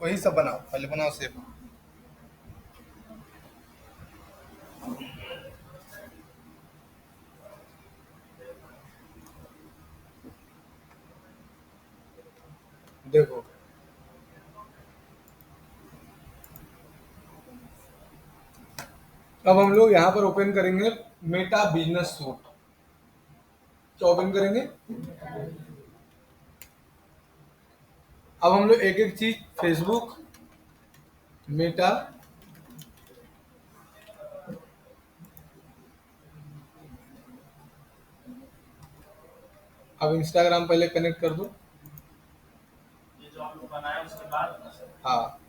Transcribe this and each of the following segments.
वही सब बनाओ, पहले बनाओ सेव। देखो अब हम लोग यहाँ पर ओपन करेंगे मेटा बिजनेस सूट। क्या ओपन करेंगे? अब हम लोग एक एक चीज, फेसबुक, मेटा, अब इंस्टाग्राम पहले कनेक्ट कर दो। ये जो आप लोग बनाए उसके बाद ना सर? हाँ।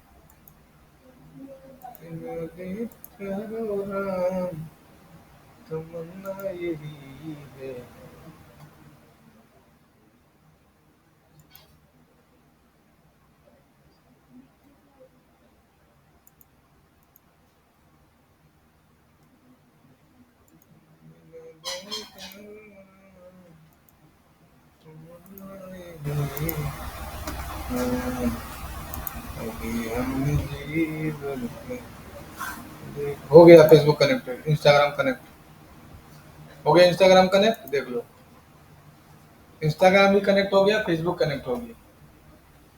तमन्ना यही है। हो गया फेसबुक कनेक्टेड, इंस्टाग्राम कनेक्ट हो गया। इंस्टाग्राम कनेक्ट, देख लो इंस्टाग्राम भी कनेक्ट हो गया, फेसबुक कनेक्ट हो गया,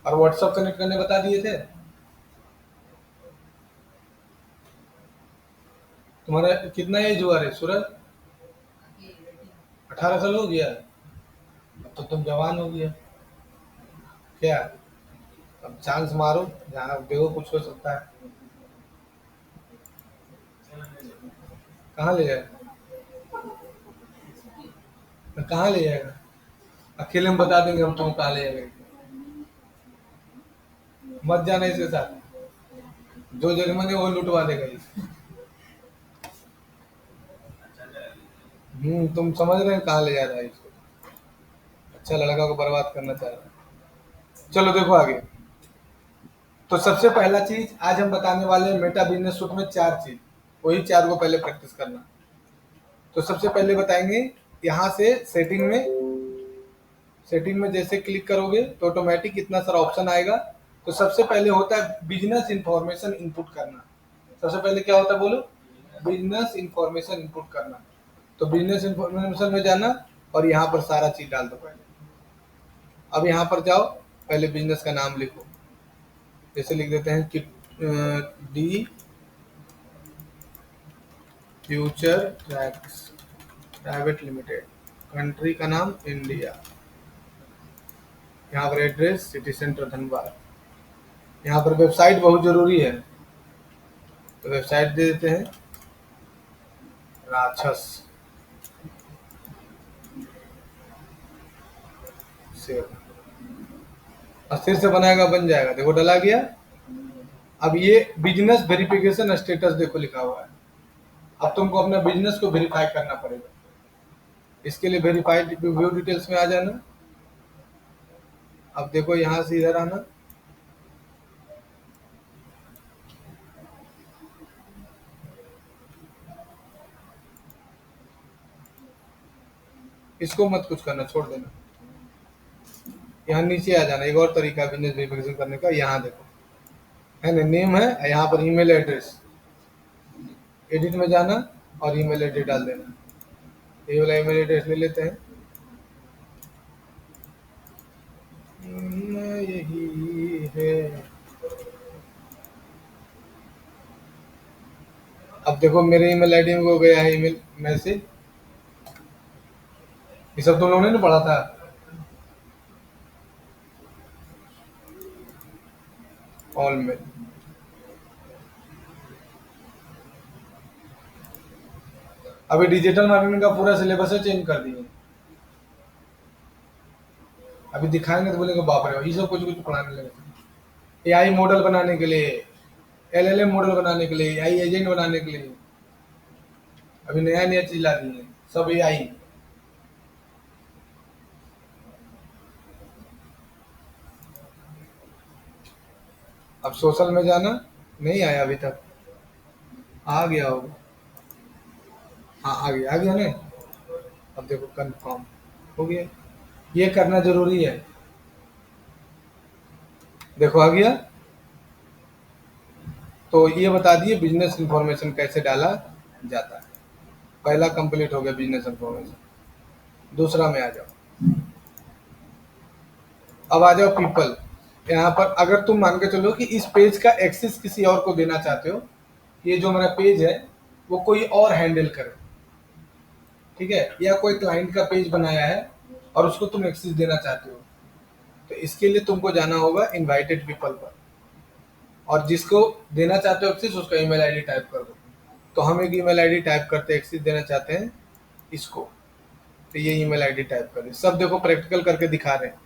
और व्हाट्सएप कनेक्ट करने बता दिए थे। तुम्हारा कितना एज हुआ रे सूरज? 18 साल हो गया? अब तो तुम जवान हो गया क्या? अब चांस मारो, जहाँ देखो कुछ हो सकता है। कहाँ ले जाएगा? कहाँ ले जाएगा? अकेले में बता देंगे हम तुम कहाँ ले जाएंगे। मत जाना इसके साथ, जो जगमग है वो लुटवा देगा ये। तुम समझ रहे हैं कहाँ ले जा रहा है इसको? अच्छा लड़का को बर्बाद करना चाह रहा है। चलो देखो आगे। तो सबसे पहला चीज आज हम बताने वाले हैं मेटा बिजनेस सूट में 4 चीज, वही 4 को पहले प्रैक्टिस करना। तो सबसे पहले बताएंगे यहाँ से सेटिंग में जैसे क्लिक करोगे तो ऑटोमेटिक इतना सारा ऑप्शन आएगा। तो सबसे पहले होता है बिजनेस इंफॉर्मेशन इनपुट करना। सबसे पहले क्या होता है बोलो? बिजनेस इंफॉर्मेशन इनपुट करना। तो बिजनेस इंफॉर्मेशन में जाना और यहाँ पर सारा चीज डाल दो पहले। अब यहाँ पर जाओ, पहले बिजनेस का नाम लिखो। जैसे लिख देते हैं कि D future tracks private limited, country का नाम इंडिया, यहाँ पर एड्रेस सिटी सेंटर धनबाद। यहाँ पर वेबसाइट बहुत जरूरी है, तो वेबसाइट दे देते हैं राक्षस से। अस्थिर से बनाएगा, बन जाएगा। देखो डला गया। अब ये बिजनेस वेरिफिकेशन स्टेटस देखो लिखा हुआ है। अब तुमको अपना बिजनेस को वेरीफाई करना पड़ेगा। इसके लिए वेरीफाइड व्यू डिटेल्स में आ जाना। अब देखो यहाँ से इधर आना, इसको मत कुछ करना, छोड़ देना। यहाँ नीचे आ जाना। एक और तरीका है बिजनेस वेरिफिकेशन करने का, यहाँ देखो है ना, नेम है, यहाँ पर ईमेल एड्रेस, एडिट में जाना और ईमेल एड्रेस डाल देना। ये वाला ईमेल एड्रेस ले लेते हैं, यही है। अब देखो मेरे ईमेल आईडी में हो गया है ईमेल मैसेज। ये सब तुम लोगों ने ना पढ़ा था। All mail. अभी डिजिटल मार्केटिंग का पूरा सिलेबस चेंज कर दिए। अभी दिखाएंगे तो बोलेंगे बाप रे, ये सब कुछ कुछ पढ़ाने लगे। एआई मॉडल बनाने के लिए, एलएलएम मॉडल बनाने के लिए, एआई एजेंट बनाने के लिए अभी नया नया चीज ला दी है, सब एआई। अब सोशल में जाना, नहीं आया अभी तक, आ गया होगा। हाँ आ गया ने। अब देखो कंफर्म हो गया। ये करना जरूरी है। देखो आ गया। तो ये बता दिए बिजनेस इंफॉर्मेशन कैसे डाला जाता है। पहला कंप्लीट हो गया बिजनेस इंफॉर्मेशन। दूसरा में आ जाओ। अब आ जाओ पीपल। यहाँ पर अगर तुम मान के चलो कि इस पेज का एक्सेस किसी और को देना चाहते हो, ये जो मेरा पेज है वो कोई और हैंडल करे, ठीक है, या कोई क्लाइंट का पेज बनाया है और उसको तुम एक्सेस देना चाहते हो, तो इसके लिए तुमको जाना होगा इनवाइटेड पीपल पर, और जिसको देना चाहते हो एक्सेस उसका ईमेल आईडी टाइप कर दो। तो हम एक ईमेल आईडी टाइप करते हैं, एक्सेस देना चाहते हैं इसको, तो ये ईमेल आईडी टाइप कर दे। सब देखो प्रैक्टिकल करके दिखा रहे हैं।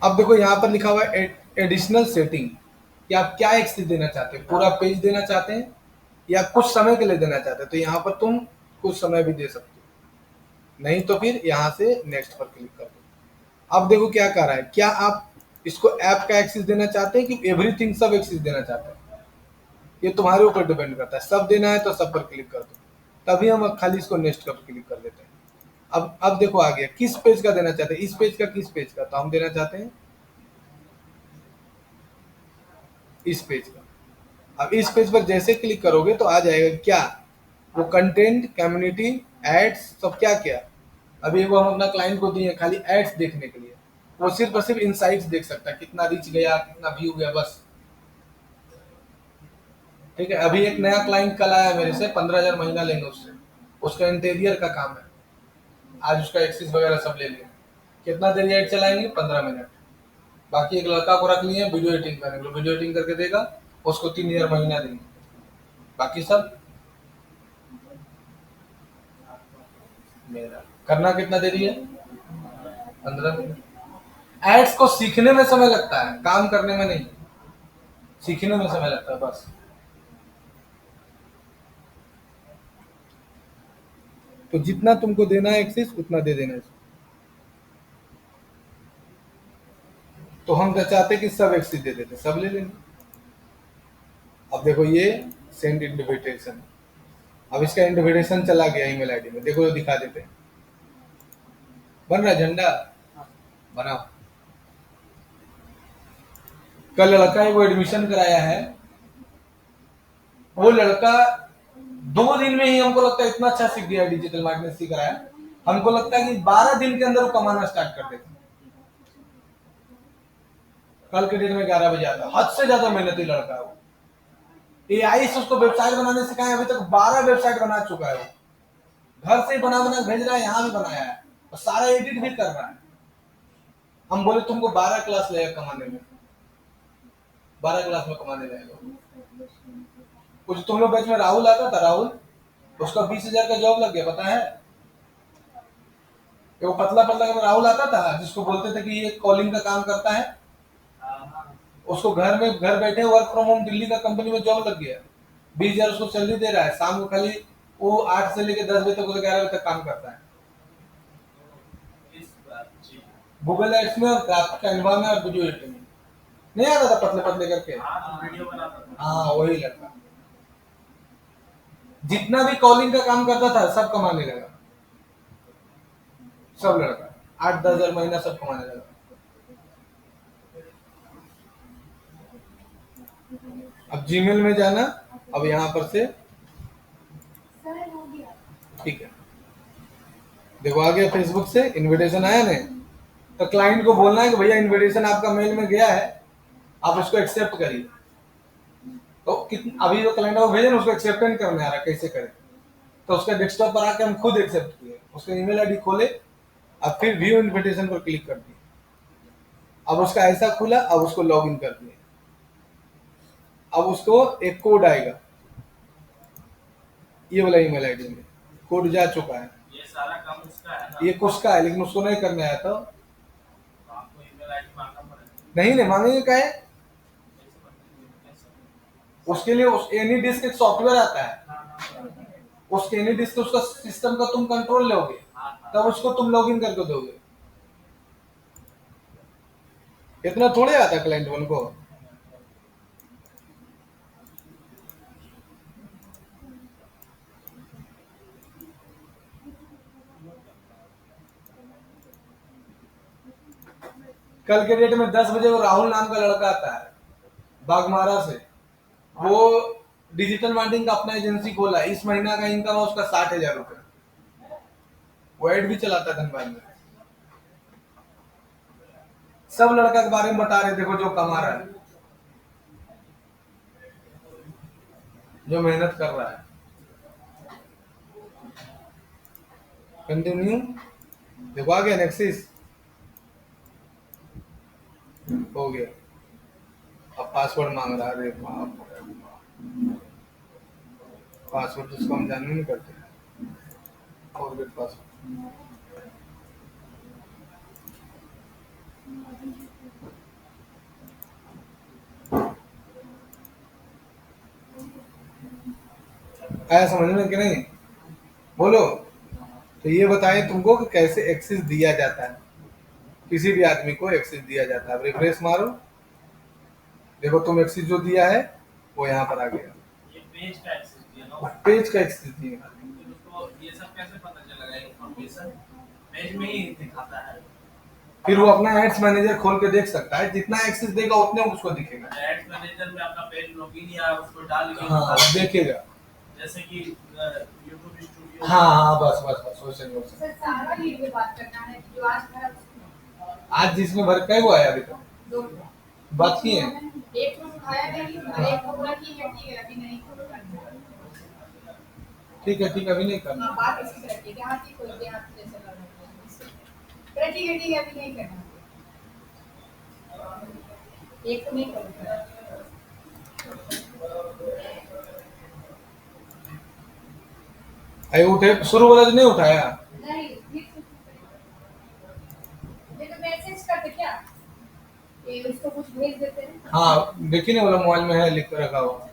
अब देखो यहाँ पर लिखा हुआ है एडिशनल सेटिंग, कि आप क्या एक्सेस देना चाहते हैं, पूरा पेज देना चाहते हैं या कुछ समय के लिए देना चाहते हैं। तो यहाँ पर तुम कुछ समय भी दे सकते हो, नहीं तो फिर यहाँ से नेक्स्ट पर क्लिक कर दो। अब देखो क्या कर रहा है, क्या आप इसको ऐप का एक्सेस देना चाहते हैं कि एवरीथिंग सब एक्सेस देना चाहते हैं, ये तुम्हारे ऊपर डिपेंड करता है। सब देना है तो सब पर क्लिक कर दो, तभी हम खाली इसको नेक्स्ट पर क्लिक कर देते हैं। अब देखो आ गया, किस पेज का देना चाहते हैं, इस पेज का किस पेज का, तो हम देना चाहते हैं इस पेज का। अब इस पेज पर जैसे क्लिक करोगे तो आ जाएगा क्या, वो कंटेंट, कम्युनिटी, एड्स, सब क्या क्या। अभी वो हम अपना क्लाइंट को दिए खाली एड्स देखने के लिए, वो सिर्फ और सिर्फ इनसाइट्स देख सकता है, कितना रीच गया, कितना व्यू गया, बस। ठीक है, अभी एक नया क्लाइंट कल आया मेरे से, 15,000 महीना लेंगे उससे, उसका इंटीरियर का काम है। आज उसका एक्सेस वगैरह सब ले लिया। कितना देर एड चलाएंगे, 15 मिनट। बाकी एक लड़का को रख लिए वीडियो एडिटिंग करने के लिए, वीडियो एडिटिंग करके देगा, उसको 3,000 महीना देंगे। बाकी सब मेरा करना कितना देरी है, 15 मिनट। एड्स को सीखने में समय लगता है, काम करने में नहीं, सीखने में समय लगता है बस। तो जितना तुमको देना है एक्सेस उतना दे देना है। तो हम तो चाहते कि सब एक्सेस दे देते, सब ले लेंगे। अब देखो ये सेंड इनविटेशन, अब इसका इनविटेशन चला गया ईमेल आईडी में, देखो तो दिखा देते हैं। बन रहा है झंडा, बनाओ। कल लड़का है वो एडमिशन कराया है, वो लड़का 2 दिन में ही हमको लगता है इतना अच्छा सीख गया, डिजिटल मार्केटिंग सीख रहा है। हमको लगता है कि 12 दिन के अंदर वो कमाना स्टार्ट कर देगा। कल के डेट में 11 बजे आता है, हद से ज्यादा मेहनती लड़का है वो। एआई से उसको वेबसाइट बनाने सिखाया, अभी तक 12 वेबसाइट बना चुका है वो, घर से ही बना बना भेज रहा है, यहाँ भी बनाया है और सारा एडिट भी कर रहा है। हम बोले तुमको 12 क्लास लगेगा कमाने में, 12 क्लास में कमाने लगेगा। कुछ तुम लोग बैच में राहुल आता था, राहुल, उसका 20,000 का जॉब लग गया, पता है। वो पतला पतला का राहुल आता था, जिसको बोलते थे कि ये कॉलिंग का काम करता है, उसको घर बैठे वर्क फ्रॉम होम दिल्ली का कंपनी में जॉब लग गया। 20,000 उसको सैलरी दे रहा है, शाम को खाली वो 8 से लेकर 10 बजे तक, 11 बजे तक काम करता है गूगल एड्स में और कैनवा में और वीडियो एडिटिंग में। नहीं आता था पतले पतले करके, वीडियो बनाता था। हाँ वही लड़का, जितना भी कॉलिंग का काम करता था सब कमाने लगा, सब लड़का 8-10 हजार महीना सब कमाने लगा। अब जीमेल में जाना, अब यहाँ पर से ठीक है, देखो आ गया, फेसबुक से इनविटेशन आया ना, तो क्लाइंट को बोलना है कि भैया इनविटेशन आपका मेल में गया है, आप उसको एक्सेप्ट करिए। तो अभी जो क्लाइंट को भेजे ना, उसको एक्सेप्ट नहीं करने आ रहा, कैसे करें। तो उसका डेस्कटॉप पर आके हम खुद एक्सेप्ट किए, उसका ईमेल आईडी खोले, अब फिर व्यू इनविटेशन पर क्लिक कर दिए, अब उसका ऐसा खुला, अब उसको लॉग इन कर दिए। अब उसको एक कोड आएगा, ये वाला ईमेल आईडी में कोड जा चुका है, ये सारा काम उसका है ना, ये कुछ का है, लेकिन उसको नहीं करने आया था। तो आपको ईमेल आईडी मांगना पड़ेगा। नहीं मांगेंगे क्या है, कैसे कैसे? उसके लिए उस एनी डिस्क एक सॉफ्टवेयर आता है, उसके एनी डिस्क उसका सिस्टम का तुम कंट्रोल लोगे, तब उसको तुम लॉग इन करके दोगे। इतना थोड़े आता क्लाइंट वन को। कल के डेट में 10 बजे वो राहुल नाम का लड़का आता है बागमारा से, वो डिजिटल मार्केटिंग का अपना एजेंसी खोला, इस महीना का इनकम है उसका 60,000 रुपये, वो एड भी चलाता है धनबाद में। सब लड़का के बारे में बता रहे, देखो जो कमा रहा है, जो मेहनत कर रहा है। कंटिन्यू, देखो आ गया नेक्सिस, हो गया। अब पासवर्ड मांग रहा है, अरे बाप रे, पासवर्ड तो उसको हम जानने नहीं करते, फॉरगेट पासवर्ड। आया समझ में कि नहीं, बोलो। तो ये बताएं तुमको कि कैसे एक्सेस दिया जाता है, किसी भी आदमी को एक्सेस दिया जाता है। अब रिफ्रेश मारो, देखो तुम एक्सेस जो दिया है वो यहाँ पर आ गया, ये पेज का एक्सेस दिया ना, पेज का एक्सेस दिया। फिर उसको ये सब कैसे पता चलेगा, इन्फॉर्मेशन पेज में ही दिखाता है। फिर वो अपना एड्स मैनेजर खोल के देख सकता है, जितना एक्सेस देगा उतने उसको दिखेगा। एड्स मैनेजर में अपना पेज लॉगिन या उसको डाल के हाँ देखेगा, जैसे कि यूट्यूब स्टूडियो। हाँ हाँ बस बस बस वैसे नहीं हो सकता। सर सारा लीड पे बात करना है जो आज भरा उसमें। आज जिसमें भर कई वो आया अभी तक दो बात की है, एक को उठाया नहीं और एक को बोला कि ये ठीक है अभी नहीं तो करना है। ठीक है अभी नहीं करना। हाँ बात इसी तरह की जहाँ की कोई देहात जैसे लग रहा है ठीक है अभी नहीं करना, एक को नहीं करना। अरे उठे, शुरू वाला जो नहीं उठाया, नहीं फिर ये तो मैसेज करते क्या ये उसको कुछ भेज देते हैं। हाँ देखिए ना वाला मोबाइल में है लिख कर रखा हुआ।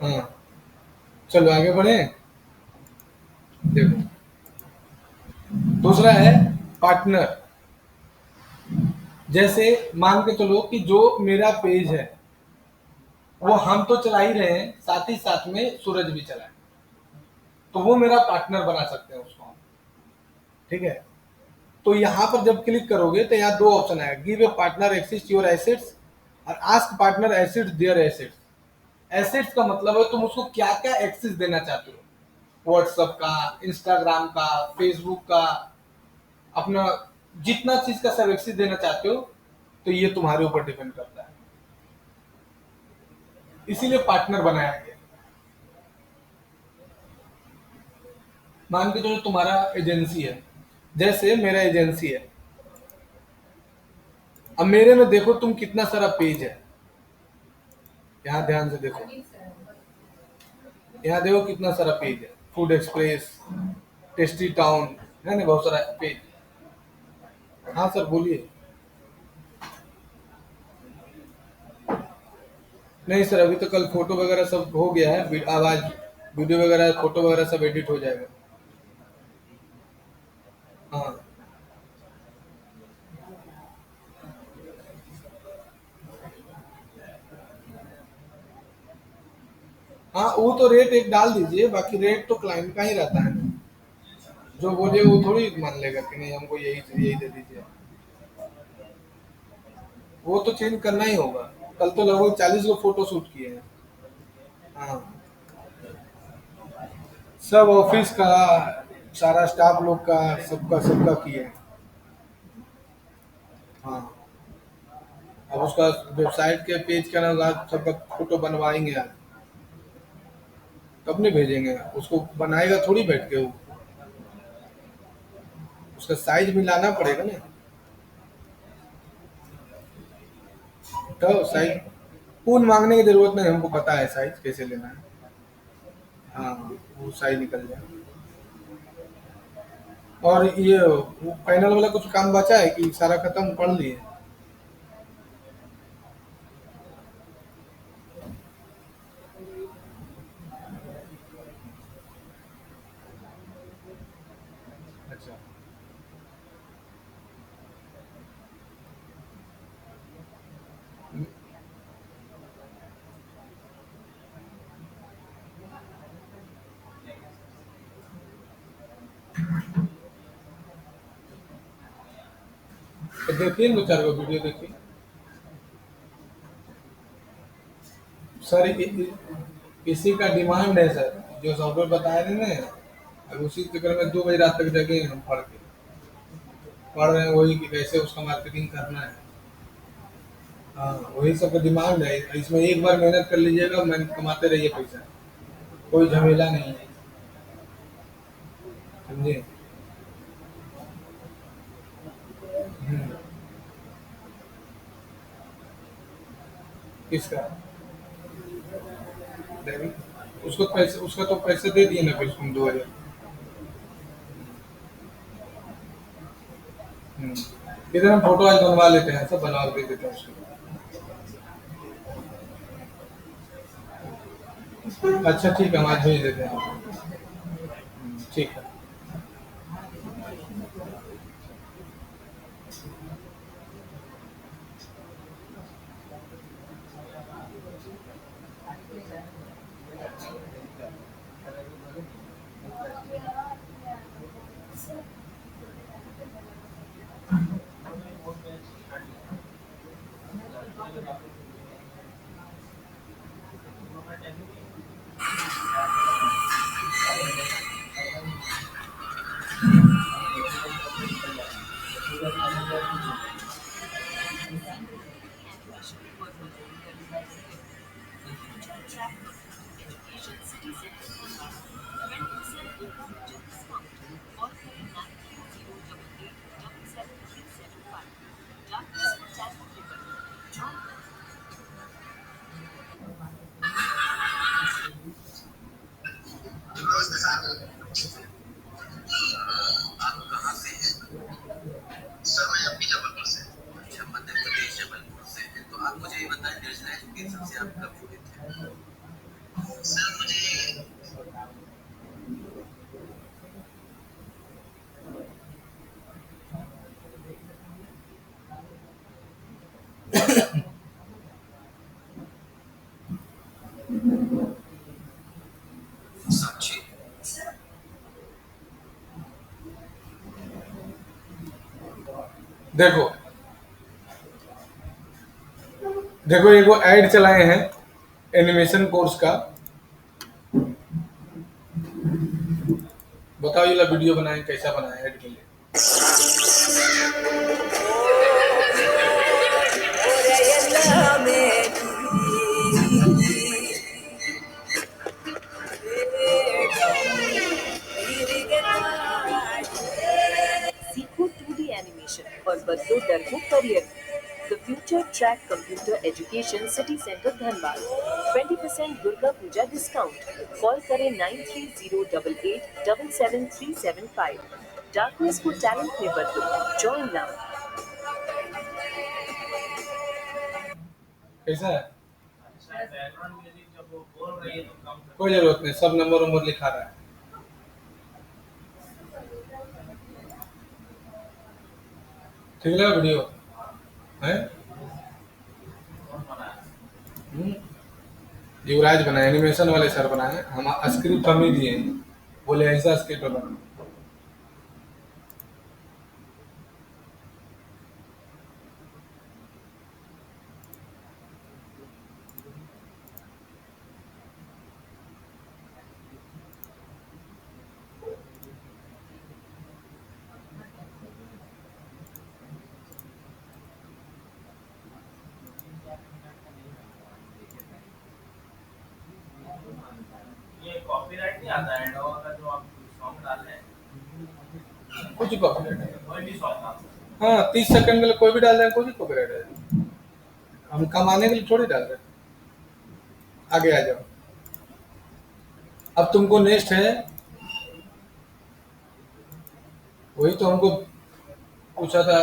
हाँ चलो आगे बढ़े, देखो दूसरा है पार्टनर। जैसे मान के चलो कि जो मेरा पेज है वो हम तो चला ही रहे हैं, साथ ही साथ में सूरज भी चलाए, तो वो मेरा पार्टनर बना सकते हैं उसको हम, ठीक है। तो यहाँ पर जब क्लिक करोगे तो यहाँ दो ऑप्शन आएगा, give a partner access your assets और ask partner assets there assets. Assets का मतलब है तुम उसको क्या क्या एक्सेस देना चाहते हो, व्हाट्सएप का, इंस्टाग्राम का, फेसबुक का, अपना जितना चीज का सब एक्सेस देना चाहते हो, तो ये तुम्हारे ऊपर डिपेंड करता है, इसीलिए पार्टनर बनाया गया। मान के चलो तुम्हारा एजेंसी है, जैसे मेरा एजेंसी है, अब मेरे में देखो तुम कितना सारा पेज है, यहाँ ध्यान से देखो, यहाँ देखो कितना सारा पेज है, फूड एक्सप्रेस, टेस्टी टाउन, है ना बहुत सारा पेज। हाँ सर बोलिए। नहीं सर अभी तो कल फोटो वगैरह सब हो गया है, आवाज वीडियो वगैरह फोटो वगैरह सब एडिट हो जाएगा। हाँ हाँ, वो तो रेट एक डाल दीजिए, बाकी रेट तो क्लाइंट का ही रहता है। जो बोले वो थोड़ी मान लेगा कि नहीं हमको यही यही दे दीजिए। वो तो चेंज करना ही होगा। कल तो लगभग 40 को फोटो शूट किए हैं। हाँ, सब ऑफिस का, सारा स्टाफ लोग का, सबका सबका किए हैं। हाँ, अब उसका वेबसाइट के पेज के अनुसार सबका फोटो बनवाएंगे आप, तब नहीं भेजेंगे। उसको बनाएगा थोड़ी बैठ के वो, उसका साइज मिलाना पड़ेगा ना। तो साइज पूर्ण मांगने की जरूरत नहीं, हमको पता है साइज कैसे लेना है। हाँ, वो साइज निकल जाए। और ये पैनल वाला कुछ काम बचा है कि सारा खत्म पढ़ लिए? अच्छा, तो देखिए दो चार को वीडियो देखिए। सर इसी का डिमांड है सर, जो सॉफ्टवेयर बताए थे ना। अब उसी चक्कर में 2 बजे रात तक जगे हम पढ़ रहे हैं वही कि कैसे उसका मार्केटिंग करना है। हाँ, वही सब का डिमांड है। इसमें एक बार मेहनत कर लीजिएगा, मेहनत कमाते रहिए पैसा, कोई झमेला नहीं है। समझे? हम्म, किसका? डेविड, उसको पैसे, उसका तो पैसे दे दिए ना फिर उसको 2 हजार। इधर हम फोटो आज बनवा लेते हैं, सब बनवा के देते हैं उसको। अच्छा ठीक है, हम आज भेज देते हैं। ठीक है। आप कहाँ से हैं? सर मैं अभी जबलपुर से। अच्छा, मध्य प्रदेश जबलपुर से हैं। तो आप मुझे ये बताएं, नेशनल एजुकेशन से आप कब जुड़े थे? सर मुझे साक्षी। देखो देखो, एगो ऐड चलाए हैं एनिमेशन कोर्स का। बताओ ये ला वीडियो बनाए कैसा बनाए ऐड के लिए। सीखो 2D एनिमेशन और बदलो डर को career. The future track computer education city centre Dhanbad. 20% Durga Puja discount. Call करें 9308877375। डार्कनेस को टैलेंट में बदलो। Join now. कैसा है? शायद बैकग्राउंड म्यूजिक जब वो बोल बोल रही है तो कम कर। कोई जरूरत नहीं, सब नंबर नंबर लिखा रहा है। ठीक लगा वीडियो है? कौन बनाया? हम्म, युवराज बनाए, एनिमेशन वाले सर बनाए, हम स्क्रिप्ट हम ही दिए हैं। बोले ऐसा स्क्रिप्ट बना। ये कॉपीराइट नहीं आता है एडोब का जो आप सॉन्ग डाल रहे हैं, कुछ कॉपीराइट है? कोई भी सॉन्ग डाल सकते हाँ, 30 सेकंड के लिए कोई भी डाल रहे हैं, कोई कॉपीराइट है। हम कमाने के लिए थोड़ी डाल रहे हैं। आगे आ जाओ। अब तुमको नेक्स्ट है, वही तो हमको पूछा था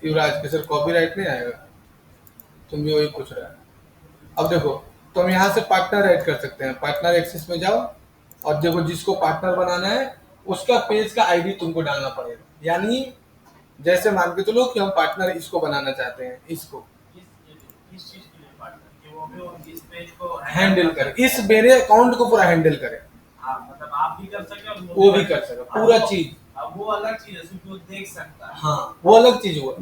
युवराज के सर कॉपीराइट नहीं आएगा, तुम भी वही पूछ रहा है। अब देखो, तुम यहाँ से पार्टनर ऐड कर सकते हैं। पार्टनर एक्सेस में जाओ और देखो जिसको पार्टनर बनाना है उसका पेज का आईडी तुमको डालना पड़ेगा। यानी जैसे मान के चलो कि हम पार्टनर इसको बनाना चाहते हैं, इसको हैं। किस चीज के लिए पार्टनर कि वो भी वो इस पेज को हैंडल करे, इस मेरे अकाउंट को पूरा हैंडल करे। हाँ, मतलब आप भी कर सके और वो भी कर सके, पूरा चीज। अब वो अलग चीज है, सिर्फ वो देख सकता है। हाँ, वो अलग चीज हुआ।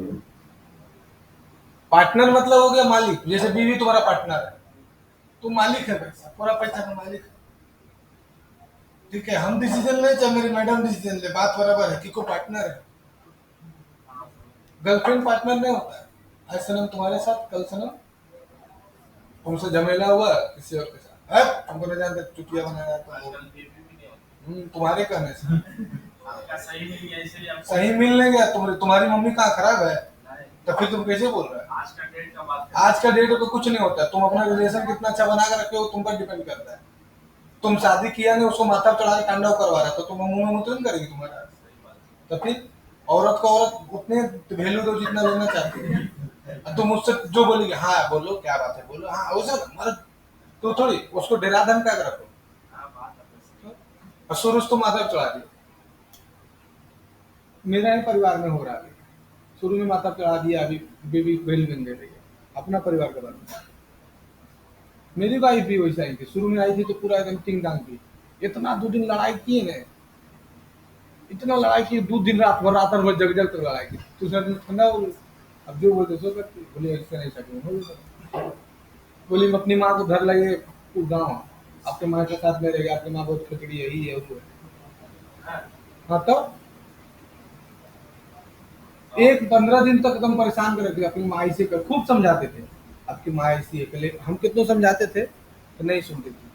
पार्टनर मतलब हो गया मालिक। जैसे बीवी तुम्हारा पार्टनर है, तुम मालिक है पैसा, पूरा पैसा का मालिक है। ठीक है, हम डिसीजन ले चाहे मेरी मैडम डिसीजन ले, बात बराबर है कि को पार्टनर है। गर्लफ्रेंड पार्टनर नहीं होता है। आज सनम तुम्हारे साथ, कल सनम तुमसे झमेला हुआ किसी और के साथ, तुमको नहीं जानते, चुटिया बनाया आजकल बेबी भी नहीं होती। तुम्हारे कहने से। आपका सही मिल गया इसलिए आपको सही मिल नहीं गया, तुम्हारी मम्मी कहाँ खराब है, नहीं। तो फिर तुम कैसे बोल रहे हो? आज का डेट का बात आज का डेट तो कुछ नहीं होता है। तुम अपना रिलेशन कितना अच्छा बना कर रखे हो तुम पर डिपेंड करता है। तुम शादी किया नहीं, उसको माथा पर चढ़ा के तांडव करवा रहा है, तो तुम मुंह में मुतरन करेगी तुम्हारा। सही बात है। तो फिर औरत को औरत उतने वैल्यू दो जितना लेना चाहती है। और तुम मुझसे जो बोलेगी हाँ बोलो क्या बात है, बोलो हाँ वैसा मर्द, तो थोड़ी उसको डेरा धमका के रखो हाँ, बात है बस। और शुरू से तुम माथा पर चढ़ा दिया। मेरा ही परिवार में हो रहा है, शुरू में माता पे चढ़ा दिया, अभी बेबी वैल्यू नहीं दे रही है। अपना परिवार के बारे में मेरी वाइफ भी वैसा ही थी। शुरू में आई थी तो पूरा एकदम टिंग टांग थी। इतना 2 दिन लड़ाई की ने, इतना लड़ाई की, 2 दिन रात भर जग जग तक लड़ाई की। दूसरा दिन ठंडा हो गई, अब जो बोलते सो करती। बोली ऐसे नहीं सकती, बोली मैं अपनी माँ को घर लगे गाँव, आपके माँ के साथ में रहेगा, आपकी माँ बहुत खिचड़ी है, ये वो है। हाँ, हाँ तो एक 15 दिन तक एकदम परेशान कर रखे। अपनी माँ ऐसे कर, खूब समझाते थे आपकी माँ ऐसी है, पहले हम कितनों समझाते थे तो नहीं सुनती थी।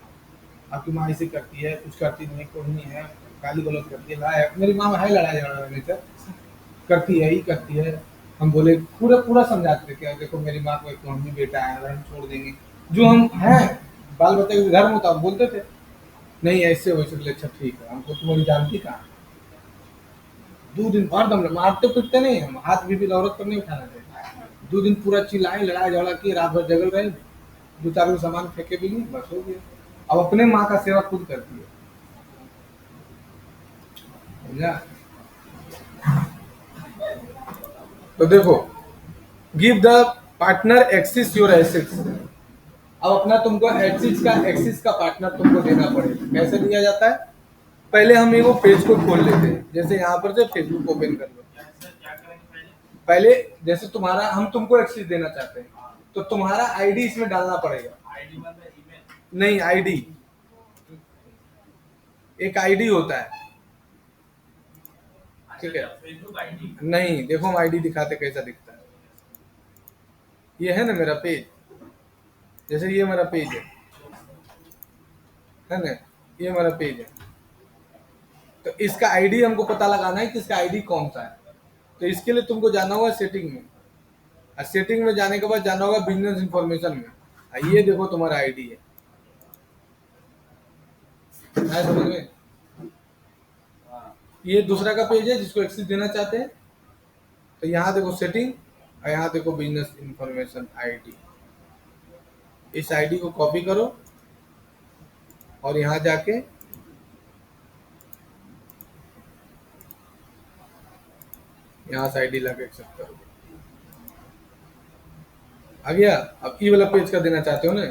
आपकी माँ ऐसे करती है, कुछ करती नहीं, कोई नहीं है, गाली गलौज करती है, लड़ाई। मेरी माँ है लड़ाई झगड़ा नेचर, करती है ही करती है। हम बोले पूरा पूरा समझाते थे कि देखो मेरी माँ को एक मम्मी बेटा है, अगर हम छोड़ देंगे जो हम हैं, बाल बच्चे के धर्म होता बोलते थे नहीं ऐसे वैसे। बोले अच्छा ठीक है, हमको तुम्हारी जानती कहाँ। 2 दिन भर दम मारते पीटते नहीं, हम हाथ भी औरत पर नहीं उठाना चाहिए। 2 दिन पूरा चिल्लाए, लड़ाई झगड़ा की, रात भर जगल रहे, 2-4 को सामान फेंके भी नहीं, बस हो गया। अब अपने माँ का सेवा खुद करती है, समझा? तो देखो, give the partner axis your assets. अब अपना तुमको एक्सिस का पार्टनर तुमको देना पड़ेगा। कैसे दिया जाता है? पहले हम एगो पेज को खोल लेते हैं। जैसे यहाँ पर से फेसबुक ओपन कर लो। क्या करेंगे पहले? पहले जैसे तुम्हारा, हम तुमको एक्सेस देना चाहते हैं तो तुम्हारा आईडी इसमें डालना पड़ेगा। आईडी मतलब ईमेल? नहीं, आईडी, एक आईडी होता है। ठीक है, फेसबुक आईडी? नहीं देखो हम आईडी दिखाते कैसा दिखता है। ये है ना मेरा पेज, जैसे ये मेरा पेज है ना, ये मेरा पेज है। तो इसका आईडी हमको पता लगाना है कि इसका आईडी कौन सा है। तो इसके लिए तुमको जाना होगा सेटिंग में, और सेटिंग में जाने के बाद जाना होगा बिजनेस इंफॉर्मेशन में। और ये देखो तुम्हारा आईडी है, समझ में? ये दूसरा का पेज है जिसको एक्सेस देना चाहते हैं। तो यहाँ देखो सेटिंग, और यहाँ देखो बिजनेस इंफॉर्मेशन आईडी। इस आईडी को कॉपी करो और यहाँ जाके यहाँ से आईडी लगा एक्सेप्ट करोगे। आ गया। अब ई वाला पेज का देना चाहते हो ना,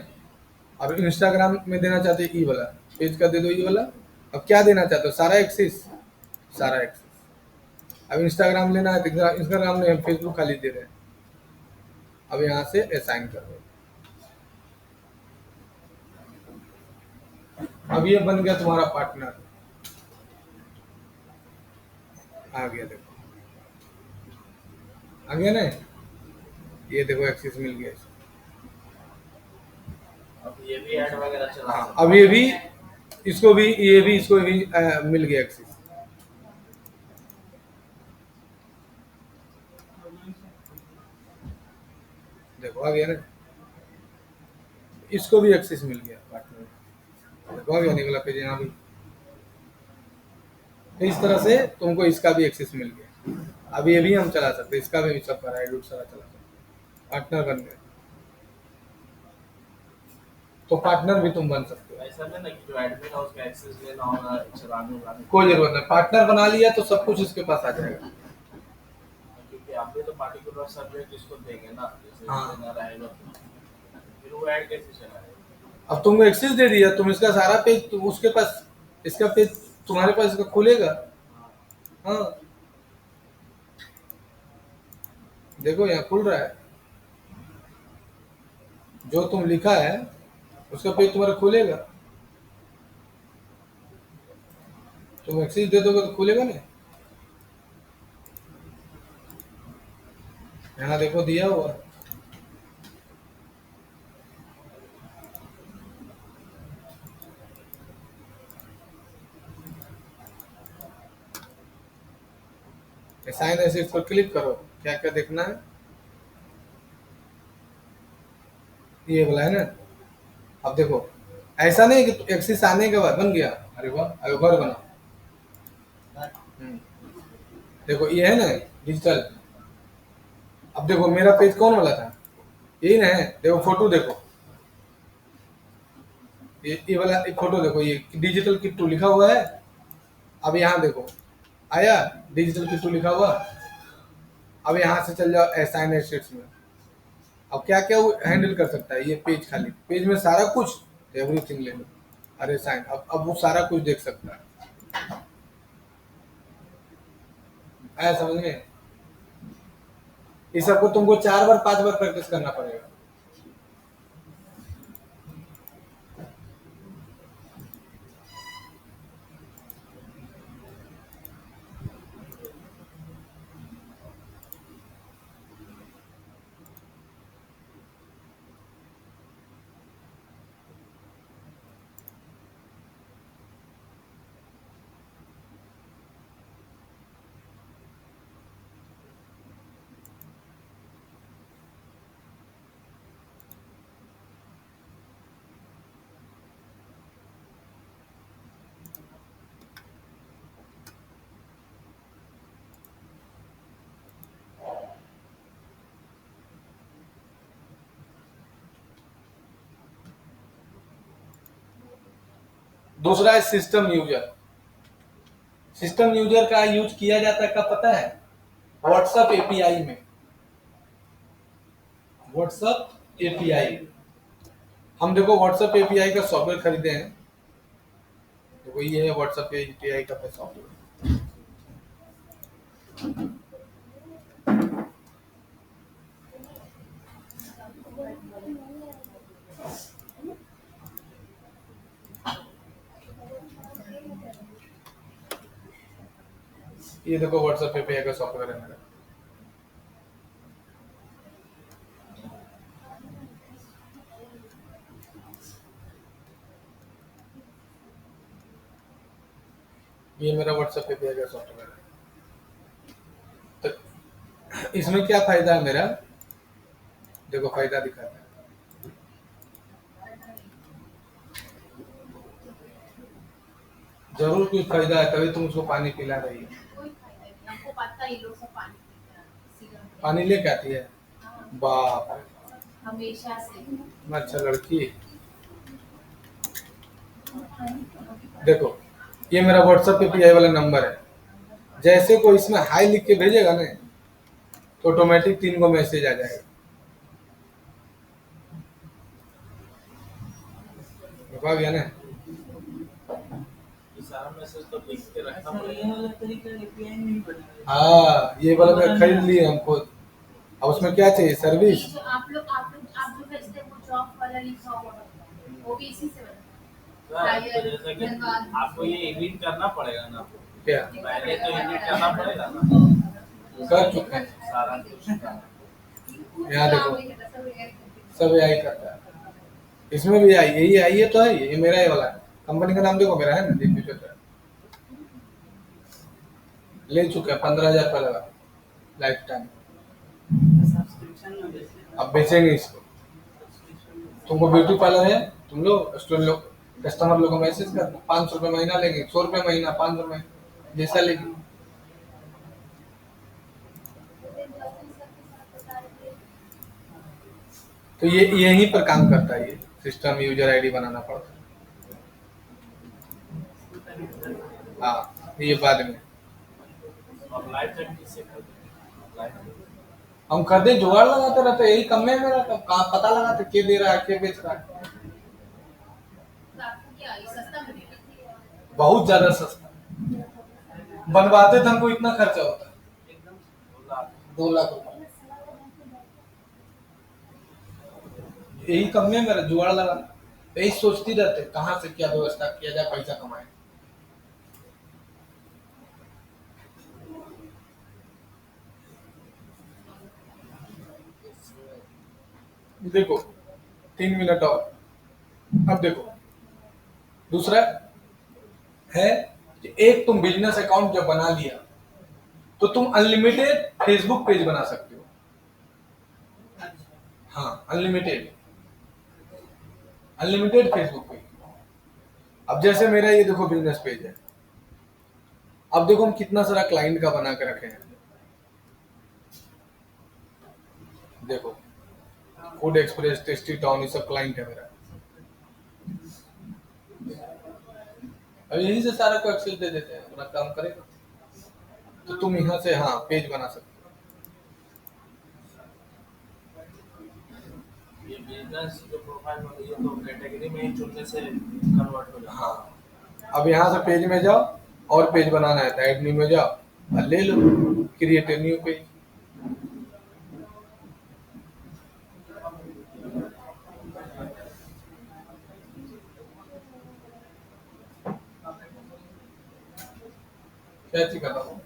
अब इंस्टाग्राम में देना चाहते हो ई वाला पेज का दे दो, ई वाला। अब क्या देना चाहते हो, सारा एक्सेस, सारा एक्सेस। अब इंस्टाग्राम लेना है तो इंस्टाग्राम में हम फेसबुक खाली दे रहे हैं। अब यहाँ से असाइन कर दो। अब ये बन गया तुम्हारा पार्टनर। आ गया, देखो आ गया ना, ये देखो एक्सेस मिल गया। अब ये भी ऐड वगैरह चला हाँ, सकते अब ये भी इसको भी मिल गया एक्सेस। देखो आ गया ना, इसको भी एक्सेस मिल गया पार्टनर। देखो आ गया, निकला पेज यहाँ भी। तो इस तरह से तुमको इसका भी एक्सेस मिल गया। अब ये भी हम चला सकते, इसका भी सब पर सारा चला सकते, पार्टनर बन गए। तो पार्टनर भी तुम बन सकते हो। ऐसा नहीं ना कि जो एडमिन है उसका एक्सेस लेना होगा चलाने वालाने कोई जरूरत नहीं, पार्टनर बना लिया तो सब कुछ इसके पास आ जाएगा। क्योंकि आप भी तो पार्टिकुलर सब्जेक्ट इसको देंगे ना, जैसे हाँ। देना रहेगा तो फिर वो ऐड कैसे चलाएगा। अब तुमको एक्सेस दे दिया, तुम इसका सारा पेज उसके पास, इसका पेज तुम्हारे पास इसका खुलेगा। हाँ, देखो यहाँ खुल रहा है, जो तुम लिखा है उसका पेज तुम्हारा खुलेगा। तुम एक्सेस दे दोगे तो खुलेगा ना। यहाँ देखो दिया हुआ। साइन एसेट्स पर क्लिक करो, क्या क्या देखना है, ये वाला है ना। अब देखो ऐसा नहीं कि एक्सेस आने के बाद बन गया, अरे वाह, अरे घर बना। देखो ये है ना डिजिटल। अब देखो मेरा पेज कौन वाला था, यही ना है। देखो फोटो देखो, ये वाला फोटो देखो, ये डिजिटल किट्टू लिखा हुआ है। अब यहाँ देखो आया डिजिटल किट्टू लिखा हुआ। अब यहाँ से चल जाओ असाइन एसेट्स में। अब क्या क्या वो हैंडल कर सकता है, ये पेज खाली, पेज में सारा कुछ एवरीथिंग ले लो। अरे साइन, अब वो सारा कुछ देख सकता है। आया समझ में। इस सबको तुमको 4 बार 5 बार प्रैक्टिस करना पड़ेगा। दूसरा है सिस्टम यूजर। सिस्टम यूजर का यूज किया जाता है, कब पता है, व्हाट्सएप एपीआई में। व्हाट्सएप एपीआई, हम देखो व्हाट्सएप एपीआई का सॉफ्टवेयर खरीदे हैं। देखो ये है व्हाट्सएप एपीआई का सॉफ्टवेयर। ये देखो व्हाट्सएप एपीआई का सॉफ्टवेयर है मेरा। ये मेरा व्हाट्सएप एपीआई का सॉफ्टवेयर है। तो इसमें क्या फायदा है मेरा, देखो फायदा दिखाता है। जरूर कुछ फायदा है, तभी तुम उसको पानी पिला रही है। कोई फायदा नहीं, हमको पता है ये लोग सब पानी पीते हैं, सिगरेट पानी लेके आती है, हाँ, बाप रे, हमेशा से। इतना अच्छा लड़की। देखो ये मेरा व्हाट्सएप पे पीआई वाला नंबर है, जैसे कोई इसमें हाई लिख के भेजेगा ना तो ऑटोमेटिक 3 को मैसेज आ जाएगा। देखो आ गया ना। ये सारा मैसेज तो लिख के रखना पड़ेगा। हाँ ये वाला मैं खरीद लिए हमको। अब उसमें क्या चाहिए सर्विस। ये जो आप जो भेजते हैं वो जॉब वाला लिखा हुआ है, वो भी इसी से बनता है। तो जैसे कि आपको ये एडिट करना पड़ेगा ना, क्या पहले तो एडिट करना पड़ेगा ना, कर चुके हैं सारा कुछ। यहाँ देखो सब यही करता है। इसमें भी आई यही आई है तो है ये मेरा ही वाला है। कंपनी का नाम देखो मेरा है ना दीप का। ले चुके हैं 15,000 रुपये लगा लाइफ टाइम। अब बेचेंगे इसको। तुमको ब्यूटी पार्लर है, तुम लोग स्टूडेंट लोग कस्टमर लोग को मैसेज करना, 500 रुपये महीना लेंगे, 100 रुपये महीना, 500 रुपये जैसा लेंगे। तो ये यहीं पर काम करता है, ये सिस्टम यूजर आईडी बनाना पड़ता है। हाँ ये बाद में अब लाइफ टाइम किससे करते हैं? हम खरीदे जुगाड़ लगाते रहते, यही कम में मेरा कहाँ पता लगाते के दे रहा है के बेच रहा है। तो आपको क्या ये सस्ता मिलेगा? बहुत ज्यादा सस्ता बनवाते थे, हमको इतना खर्चा होता है 2 लाख रुपए। यही कम में मेरा जुगाड़ लगा, यही सोचती रहते कहाँ से क्या व्यवस्था किया जाए पैसा कमाए। देखो 3 मिनट और। अब देखो दूसरा है कि एक तुम बिजनेस अकाउंट जब बना लिया तो तुम अनलिमिटेड फेसबुक पेज बना सकते हो। हाँ अनलिमिटेड फेसबुक पेज। अब जैसे मेरा ये देखो बिजनेस पेज है, अब देखो हम कितना सारा क्लाइंट का बना के रखे हैं। देखो फूड एक्सप्रेस, टेस्टी टाउन, ये सब क्लाइंट है मेरा। अब यही से सारा को एक्सेस दे देते हैं, अपना काम करेगा। तो तुम यहाँ से हाँ पेज बना सकते ये बिजनेस जो प्रोफाइल होती है तो कैटेगरी में ही चुनने से कन्वर्ट हो हो। जाता हाँ अब यहाँ से पेज में जाओ और पेज बनाना है तो ऐड न्यू में जाओ और ले लो क्रिएट न्यू पेज। क्या चीज कर रहा हूँ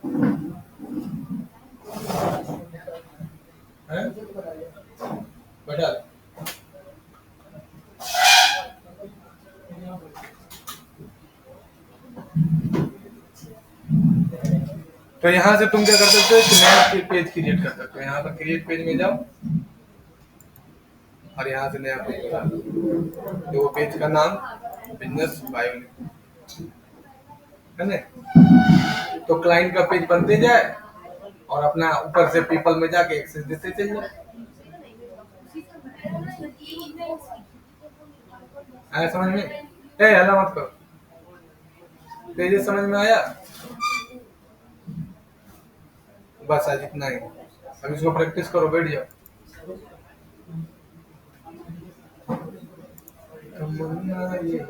हैं? बैठा दे। तो यहाँ से तुम क्या कर सकते हो, एक नया पेज क्रिएट कर सकते हो। यहाँ पर क्रिएट पेज में जाओ और यहाँ से नया पेज बना लो। तो वो पेज का नाम बिजनेस बायो है ना। तो क्लाइंट का पेज बनते जाए और अपना ऊपर से पीपल में जाके एक्सेस देते चल जाए। आया समझ में? हल्ला मत करो। तेजे समझ में आया? बस आज इतना ही। अब इसको प्रैक्टिस करो, बैठ जाओ। तमन्ना यही है